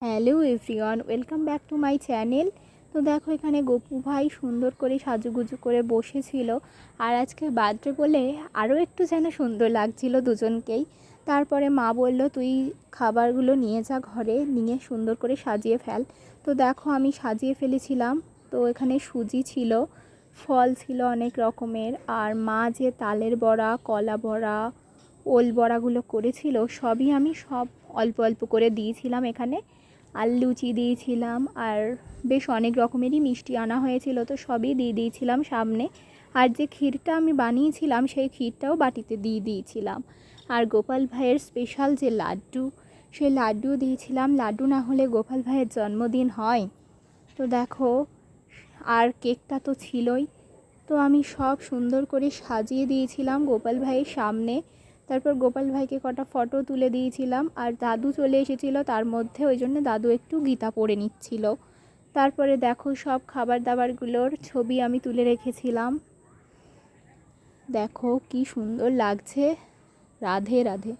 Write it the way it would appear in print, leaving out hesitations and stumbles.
Hello everyone, welcome back to my channel. তো দেখো, এখানে গপু ভাই সুন্দর করে সাজুগুজু করে বসেছিল। আর আজকে বার্থডে বলে আরও একটু যেন সুন্দর লাগছিল দুজনকেই। তারপরে মা বলল, তুই খাবারগুলো নিয়ে যা ঘরে, নিয়ে সুন্দর করে সাজিয়ে ফেল। তো দেখো, আমি সাজিয়ে ফেলেছিলাম। তো এখানে সুজি ছিল, ফল ছিল অনেক রকমের, আর মা যে তালের বড়া, কলা বড়া, ওল বড়াগুলো করেছিল সবই আমি অল্প অল্প করে দিয়েছিলাম এখানে। আর লুচি দিয়েছিলাম, আর বেশ অনেক রকমেরই মিষ্টি আনা হয়েছিল, তো সবই দিয়ে দিয়েছিলাম সামনে। আর যে ক্ষীরটা আমি বানিয়েছিলাম সেই ক্ষীরটাও বাটিতে দিয়ে দিয়েছিলাম। আর গোপাল ভাইয়ের স্পেশাল যে লাড্ডু, সেই লাড্ডুও দিয়েছিলাম। লাড্ডু না হলে গোপাল ভাইয়ের জন্মদিন হয়? তো দেখো, আর কেকটা তো ছিলই। তো আমি সব সুন্দর করে সাজিয়ে দিয়েছিলাম গোপাল ভাইয়ের সামনে। তারপর গোপাল ভাইকে কটা ফটো তুলে দিয়েছিলাম, আর দাদু চলে এসেছিল তার মধ্যে, ওই জন্য দাদু একটু গীতা পড়ে নিচ্ছিল। তারপরে দেখো, সব খাবার দাবারগুলোর ছবি আমি তুলে রেখেছিলাম। দেখো কি সুন্দর লাগছে। রাধে রাধে।